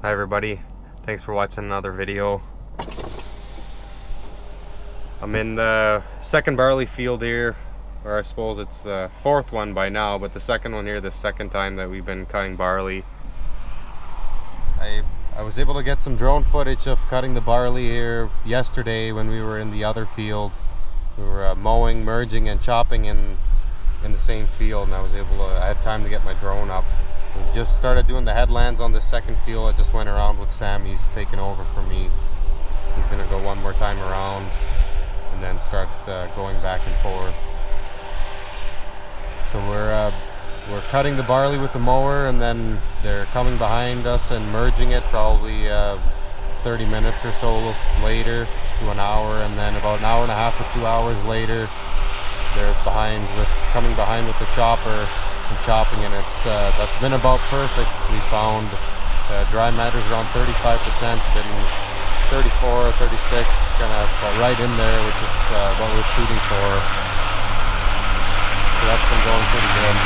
Hi everybody, thanks for watching another video. I'm in the second barley field here, or I suppose it's the fourth one by now, but the second one here, the second time that we've been cutting barley. I was able to get some drone footage of cutting the barley here yesterday when we were in the other field. We were mowing, merging and chopping in the same field, and I had time to get my drone up. We just started doing the headlands on the second field. I just went around with Sam. He's taking over for me. He's gonna go one more time around and then start going back and forth. So we're cutting the barley with the mower, and then they're coming behind us and merging it probably 30 minutes or so later to an hour, and then about an hour and a half or 2 hours later they're coming behind with the chopper and chopping, and that's been about perfect. We found dry matter's around 35%, been 34 or 36, kind of right in there, which is what we're shooting for. So that's been going pretty good.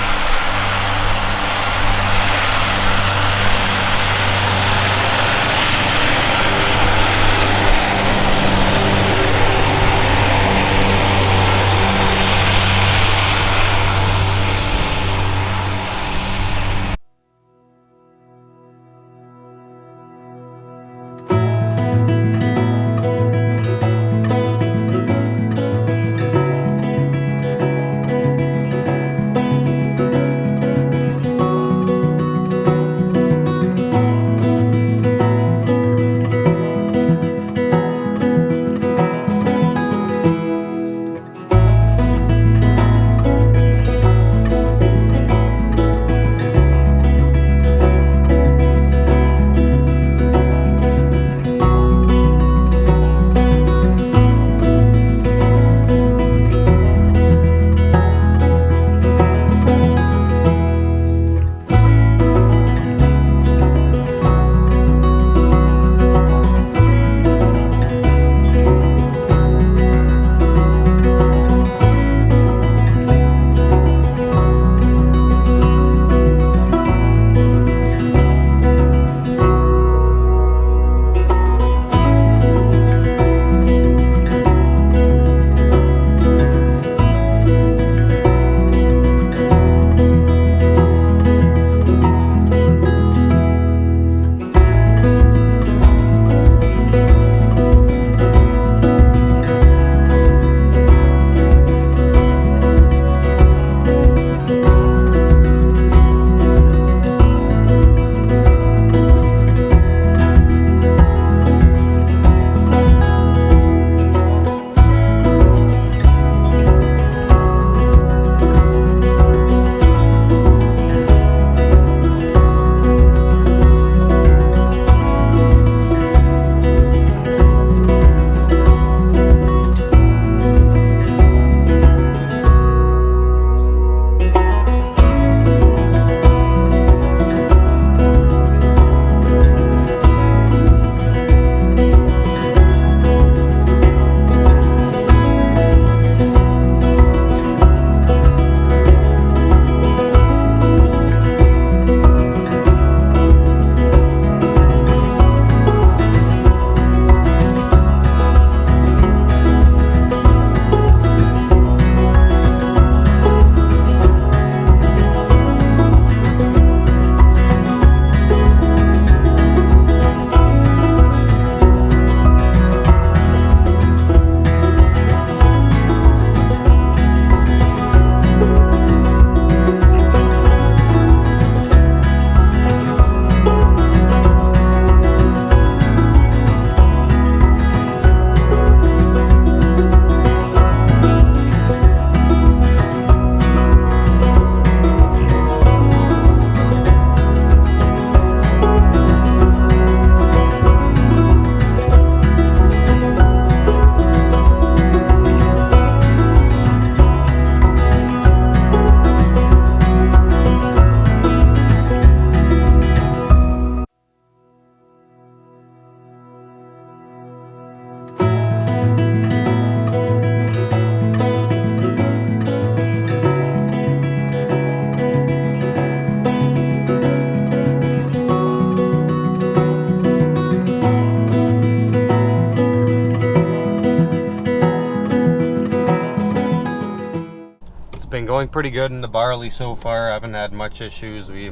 going pretty good in the barley so far. I haven't had much issues. We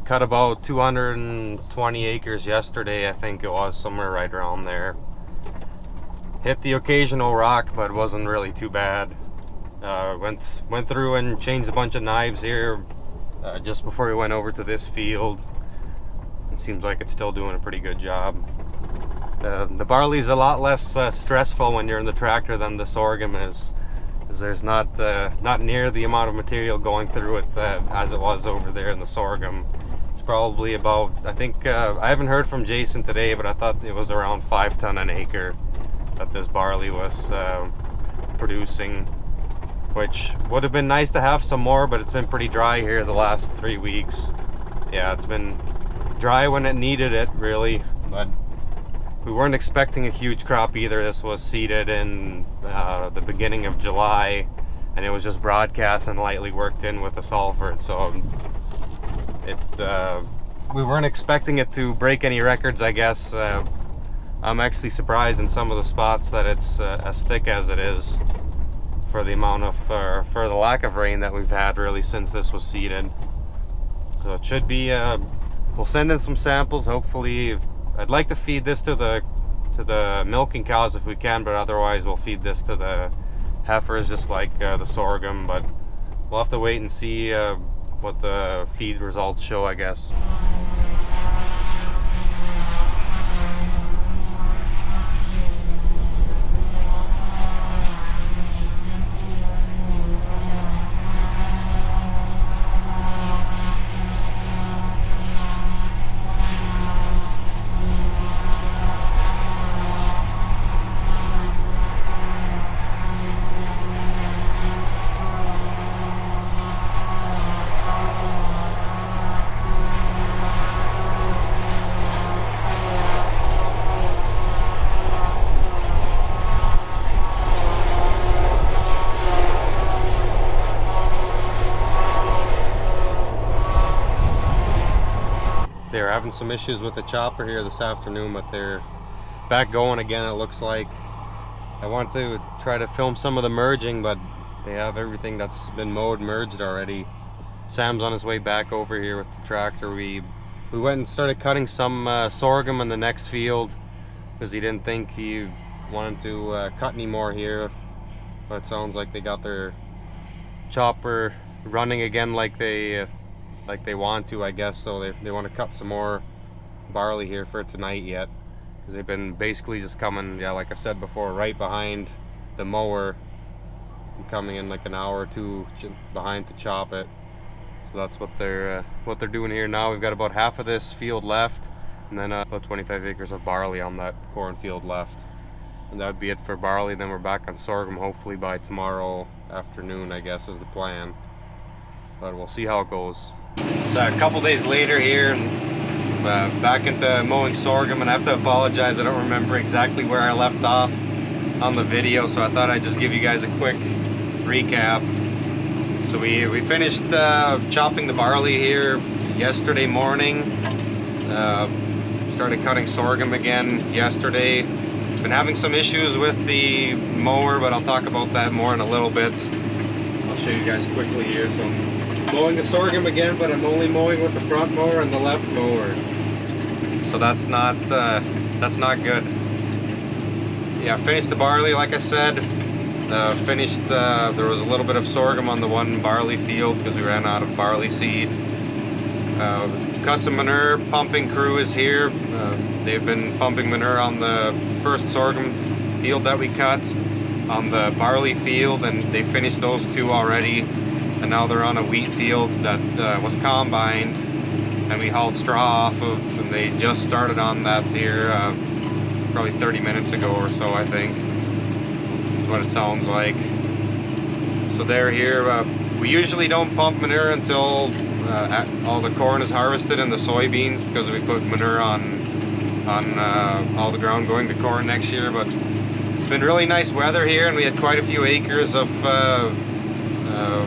cut about 220 acres yesterday, I think it was, somewhere right around there. Hit the occasional rock, but it wasn't really too bad. Went through and changed a bunch of knives here just before we went over to this field. It seems like it's still doing a pretty good job. The barley's a lot less stressful when you're in the tractor than the sorghum is, because there's not near the amount of material going through it as it was over there in the sorghum. It's probably about, I think, I haven't heard from Jason today, but I thought it was around 5 ton an acre that this barley was producing, which would have been nice to have some more, but it's been pretty dry here the last 3 weeks. Yeah, it's been dry when it needed it, really, but we weren't expecting a huge crop either. This was seeded in the beginning of July, and it was just broadcast and lightly worked in with the sulfur. So we weren't expecting it to break any records, I guess. I'm actually surprised in some of the spots that it's as thick as it is for the amount of, for the lack of rain that we've had really since this was seeded. So it should be, we'll send in some samples, hopefully. I'd like to feed this to the milking cows if we can, but otherwise we'll feed this to the heifers just like the sorghum. But we'll have to wait and see what the feed results show, I guess. They're having some issues with the chopper here this afternoon, but they're back going again, it looks like. I want to try to film some of the merging, but they have everything that's been mowed merged already. Sam's on his way back over here with the tractor. We went and started cutting some sorghum in the next field because he didn't think he wanted to cut any more here. But it sounds like they got their chopper running again like they want to, I guess. So they want to cut some more barley here for tonight yet, because they've been basically just coming, yeah, like I said before, right behind the mower, coming in like an hour or two behind to chop it. So that's what they're doing here now. We've got about half of this field left, and then about 25 acres of barley on that cornfield left, and that would be it for barley. Then we're back on sorghum hopefully by tomorrow afternoon, I guess is the plan, but we'll see how it goes. So a couple days later here, back into mowing sorghum, and I have to apologize, I don't remember exactly where I left off on the video, so I thought I'd just give you guys a quick recap. So we finished chopping the barley here yesterday morning, started cutting sorghum again yesterday. Been having some issues with the mower, but I'll talk about that more in a little bit. I'll show you guys quickly here. So I'm mowing the sorghum again, but I'm only mowing with the front mower and the left mower. So that's not good. Yeah, finished the barley like I said. There was a little bit of sorghum on the one barley field because we ran out of barley seed. Custom manure pumping crew is here. They've been pumping manure on the first sorghum field that we cut, on the barley field, and they finished those two already. And now they're on a wheat field that was combined, and we hauled straw off of, and they just started on that here probably 30 minutes ago or so, I think. Is what it sounds like. So they're here. We usually don't pump manure until all the corn is harvested and the soybeans, because we put manure on all the ground going to corn next year. But it's been really nice weather here, and we had quite a few acres of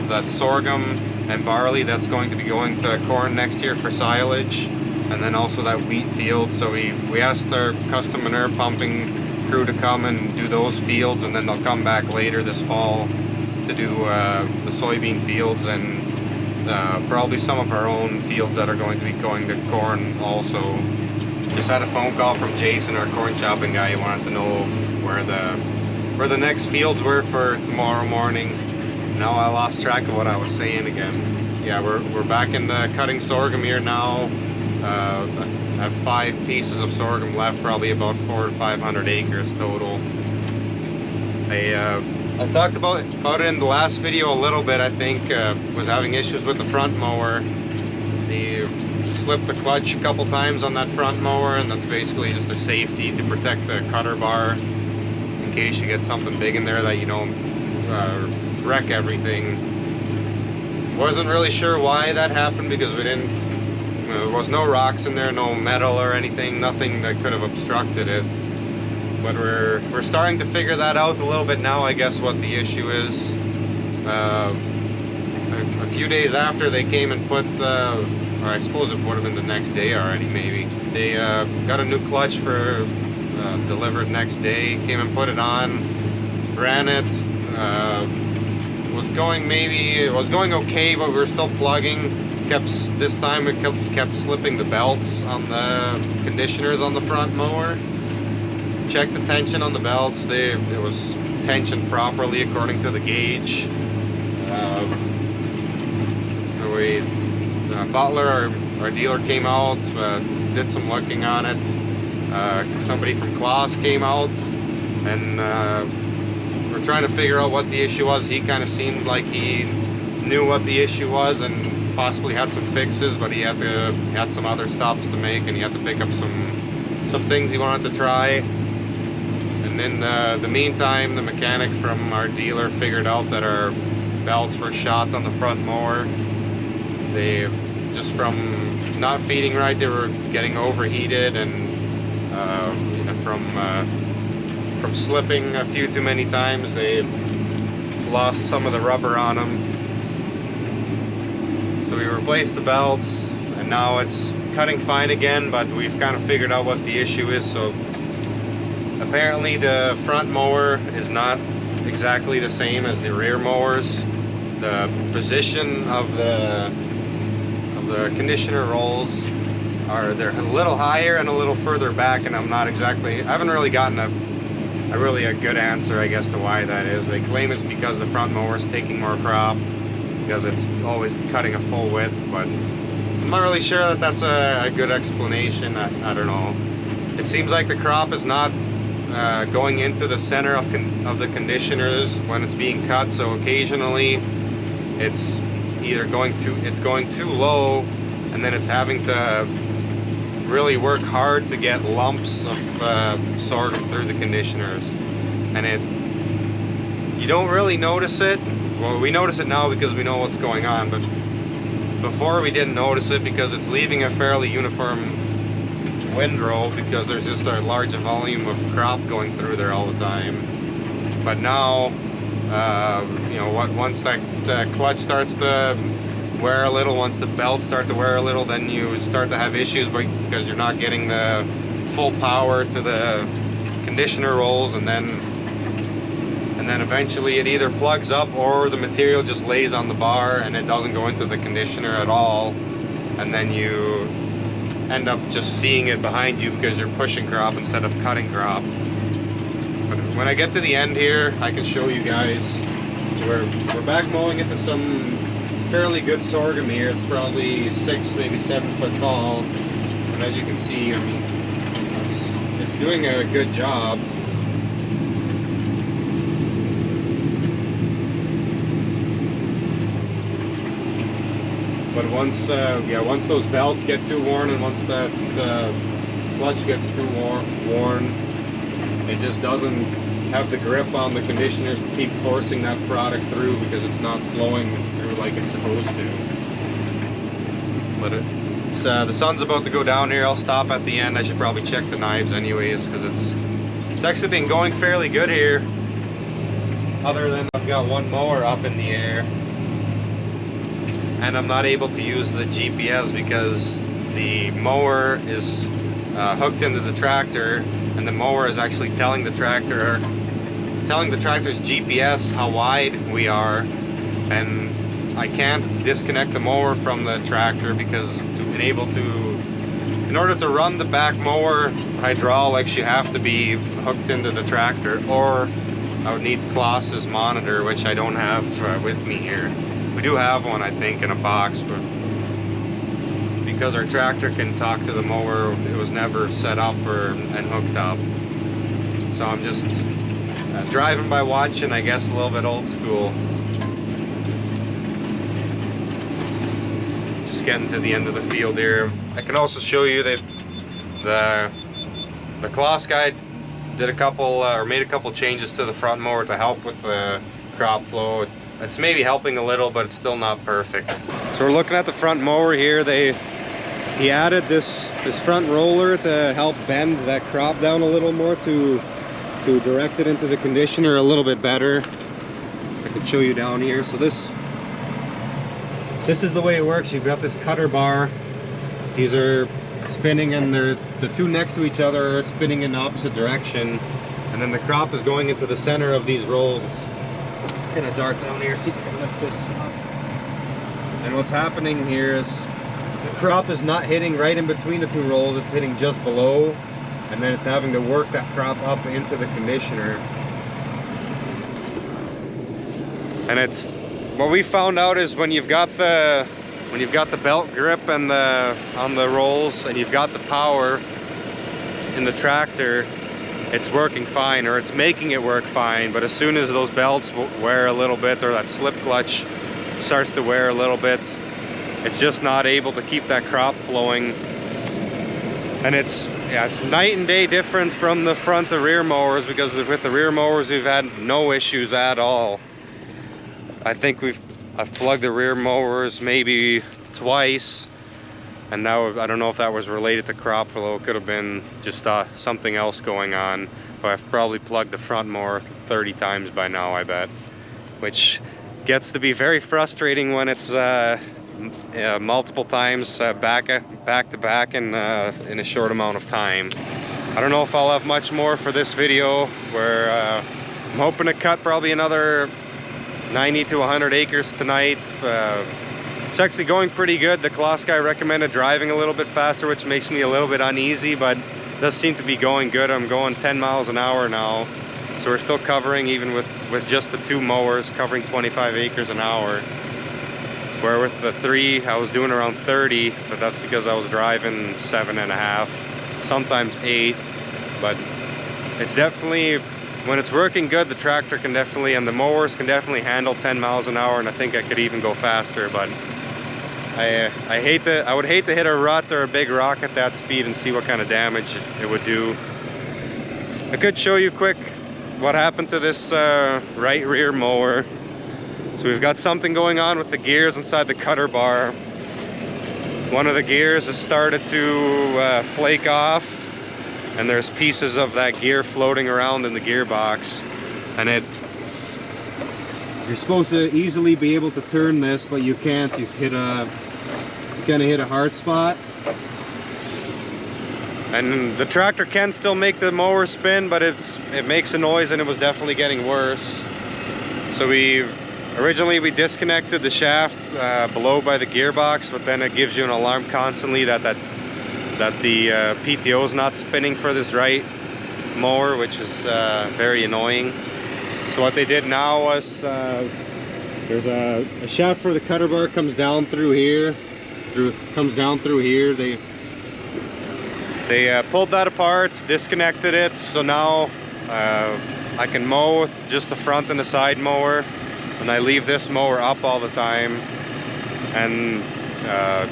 that sorghum and barley that's going to be going to corn next year for silage, and then also that wheat field. So we asked our custom manure pumping crew to come and do those fields, and then they'll come back later this fall to do the soybean fields and probably some of our own fields that are going to be going to corn also. Just had a phone call from Jason, our corn chopping guy. He wanted to know where the next fields were for tomorrow morning. Now I lost track of what I was saying again. Yeah, we're back in the cutting sorghum here now. I have 5 pieces of sorghum left, probably about 400 to 500 acres total. I talked about it in the last video a little bit. I think was having issues with the front mower. They slipped the clutch a couple times on that front mower, and that's basically just a safety to protect the cutter bar in case you get something big in there that you don't wreck everything. Wasn't really sure why that happened because we didn't. There was no rocks in there, no metal or anything, nothing that could have obstructed it. But we're starting to figure that out a little bit now, I guess, what the issue is. A few days after they came and put, or I suppose it would have been the next day already maybe, they got a new clutch for delivered next day, came and put it on, ran it, was going okay, but we were still plugging. This time it kept slipping the belts on the conditioners on the front mower. Checked the tension on the belts. It was tensioned properly according to the gauge. So Butler, our dealer, came out, did some looking on it. Somebody from Klaus came out, and we're trying to figure out what the issue was. He kind of seemed like he knew what the issue was and possibly had some fixes, but he had some other stops to make, and he had to pick up some things he wanted to try. And in the meantime, the mechanic from our dealer figured out that our belts were shot on the front mower. They, just from not feeding right, they were getting overheated, and you know, from slipping a few too many times, they lost some of the rubber on them. So we replaced the belts, and now it's cutting fine again, but we've kind of figured out what the issue is. So apparently the front mower is not exactly the same as the rear mowers. The position of the conditioner rolls they're a little higher and a little further back, and I haven't really gotten a good answer, I guess, to why that is. They claim it's because the front mower is taking more crop, because it's always cutting a full width, but I'm not really sure that that's a good explanation. I don't know. It seems like the crop is not going into the center of the conditioners when it's being cut, so occasionally it's either going too low, and then it's having to really work hard to get lumps of sorghum through the conditioners, and you don't really notice it. Well, we notice it now because we know what's going on, but before we didn't notice it because it's leaving a fairly uniform windrow because there's just a large volume of crop going through there all the time. But now, you know, once that clutch starts to wear a little, once the belts start to wear a little, then you start to have issues because you're not getting the full power to the conditioner rolls, and then eventually it either plugs up or the material just lays on the bar and it doesn't go into the conditioner at all, and then you end up just seeing it behind you because you're pushing crop instead of cutting crop. But when I get to the end here, I can show you guys. So we're back mowing into some fairly good sorghum here. It's probably 6, maybe 7 foot tall, and as you can see, I mean, it's doing a good job. But once those belts get too worn, and once that clutch gets too worn, it just doesn't have the grip on the conditioners to keep forcing that product through because it's not flowing through like it's supposed to. But the sun's about to go down here. I'll stop at the end. I should probably check the knives anyways, because it's actually been going fairly good here, other than I've got one mower up in the air, and I'm not able to use the GPS because the mower is hooked into the tractor, and the mower is actually telling the tractor telling the tractor's GPS how wide we are, and I can't disconnect the mower from the tractor because in order to run the back mower hydraulics, you have to be hooked into the tractor, or I would need Klaus's monitor, which I don't have with me here. We do have one, I think, in a box, but because our tractor can talk to the mower, it was never set up and hooked up. So I'm just driving by watching, I guess, a little bit old school. Just getting to the end of the field here. I can also show you that the Klaus guy did a couple or made a couple changes to the front mower to help with the crop flow. It's maybe helping a little, but it's still not perfect. So we're looking at the front mower here. He added this front roller to help bend that crop down a little more to direct it into the conditioner a little bit better. I can show you down here. So this is the way it works. You've got this cutter bar. These are spinning, and the two next to each other are spinning in the opposite direction, and then the crop is going into the center of these rolls. It's kind of dark down here. See if I can lift this up. And what's happening here is the crop is not hitting right in between the two rolls. It's hitting just below, and then it's having to work that crop up into the conditioner. And it's what we found out is when you've got the belt grip and on the rolls, and you've got the power in the tractor, it's working fine, or it's making it work fine. But as soon as those belts wear a little bit, or that slip clutch starts to wear a little bit, it's just not able to keep that crop flowing. And it's night and day different from the front to rear mowers, because with the rear mowers we've had no issues at all. I think I've plugged the rear mowers maybe twice, and now I don't know if that was related to crop flow. It could have been just something else going on, but I've probably plugged the front mower 30 times by now, I bet, which gets to be very frustrating when it's multiple times back to back in a short amount of time. I don't know if I'll have much more for this video. I'm hoping to cut probably another 90 to 100 acres tonight. It's actually going pretty good. The Klaus guy recommended driving a little bit faster, which makes me a little bit uneasy, but it does seem to be going good. I'm going 10 miles an hour now, so we're still covering, even with just the two mowers, covering 25 acres an hour. Where with the three, I was doing around 30, but that's because I was driving 7.5, sometimes 8. But it's definitely, when it's working good, the tractor can definitely, and the mowers can definitely handle 10 miles an hour, and I think I could even go faster. But I would hate to hit a rut or a big rock at that speed and see what kind of damage it would do. I could show you quick what happened to this right rear mower. So we've got something going on with the gears inside the cutter bar. One of the gears has started to flake off, and there's pieces of that gear floating around in the gearbox. And you're supposed to easily be able to turn this, but you can't. You kind of hit a hard spot. And the tractor can still make the mower spin, but it makes a noise, and it was definitely getting worse. So originally we disconnected the shaft below by the gearbox, but then it gives you an alarm constantly that the PTO is not spinning for this right mower, which is very annoying. So what they did now was there's a shaft for the cutter bar, comes down through here. They pulled that apart, disconnected it, so now I can mow with just the front and the side mower. And I leave this mower up all the time, and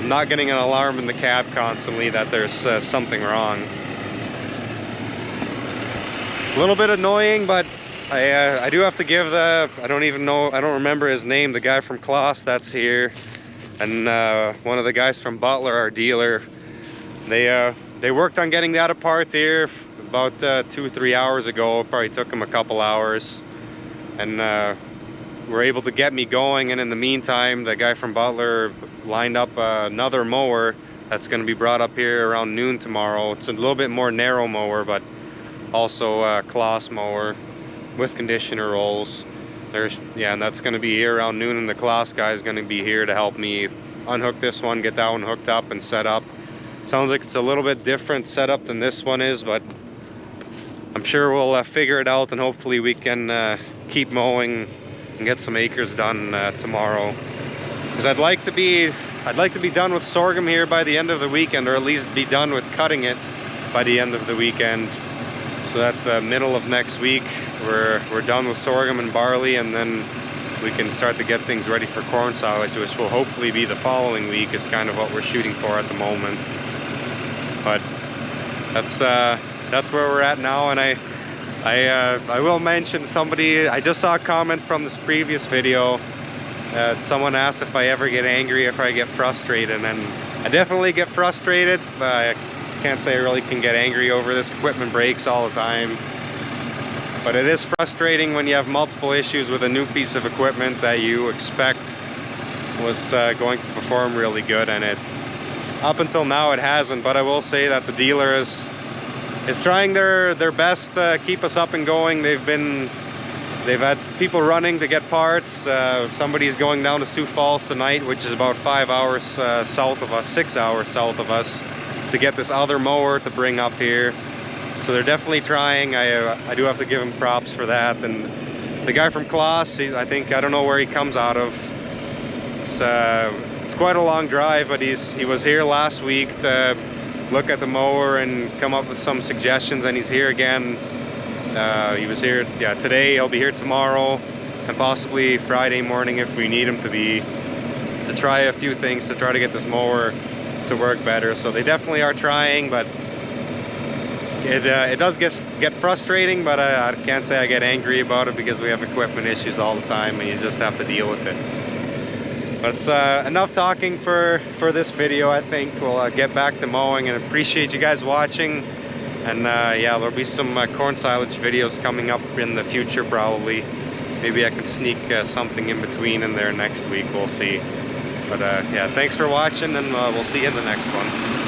not getting an alarm in the cab constantly that there's something wrong. A little bit annoying, but I do have to give I don't remember his name, the guy from Klaus that's here, and one of the guys from Butler, our dealer. They worked on getting that apart here about 2-3 hours ago. Probably took them a couple hours, and were able to get me going. And in the meantime, the guy from Butler lined up another mower that's going to be brought up here around noon tomorrow. It's a little bit more narrow mower, but also a Klaus mower. with conditioner rolls. And that's going to be here around noon, and the Claas guy is going to be here to help me unhook this one, get that one hooked up and set up. Sounds like it's a little bit different setup than this one is, but I'm sure we'll figure it out, and hopefully we can keep mowing and get some acres done tomorrow. Because I'd like to be done with sorghum here by the end of the weekend, or at least be done with cutting it by the end of the weekend. So that middle of next week, we're done with sorghum and barley, and then we can start to get things ready for corn silage, which will hopefully be the following week, is kind of what we're shooting for at the moment. But that's where we're at now. And I will mention, I just saw a comment from this previous video. Someone asked if I ever get angry, if I get frustrated, and I definitely get frustrated, but I can't say I really can get angry over this. Equipment breaks all the time. But it is frustrating when you have multiple issues with a new piece of equipment that you expect was going to perform really good, and up until now it hasn't. But I will say that the dealer is trying their best to keep us up and going. They've had people running to get parts. Somebody's going down to Sioux Falls tonight, which is about 5 hours south of us, 6 hours south of us, to get this other mower to bring up here. So they're definitely trying. I do have to give him props for that. And the guy from Claas, I don't know where he comes out of. It's quite a long drive, but he was here last week to look at the mower and come up with some suggestions, and he's here again. He was here today. He'll be here tomorrow, and possibly Friday morning if we need him to be, to try a few things to try to get this mower to work better. So they definitely are trying, but it does get frustrating. But I can't say I get angry about it, because we have equipment issues all the time, and you just have to deal with it. But it's enough talking for this video. I think we'll get back to mowing, and appreciate you guys watching. And yeah, there'll be some corn silage videos coming up in the future probably. Maybe I can sneak something in between in there next week, we'll see. But yeah, thanks for watching, and we'll see you in the next one.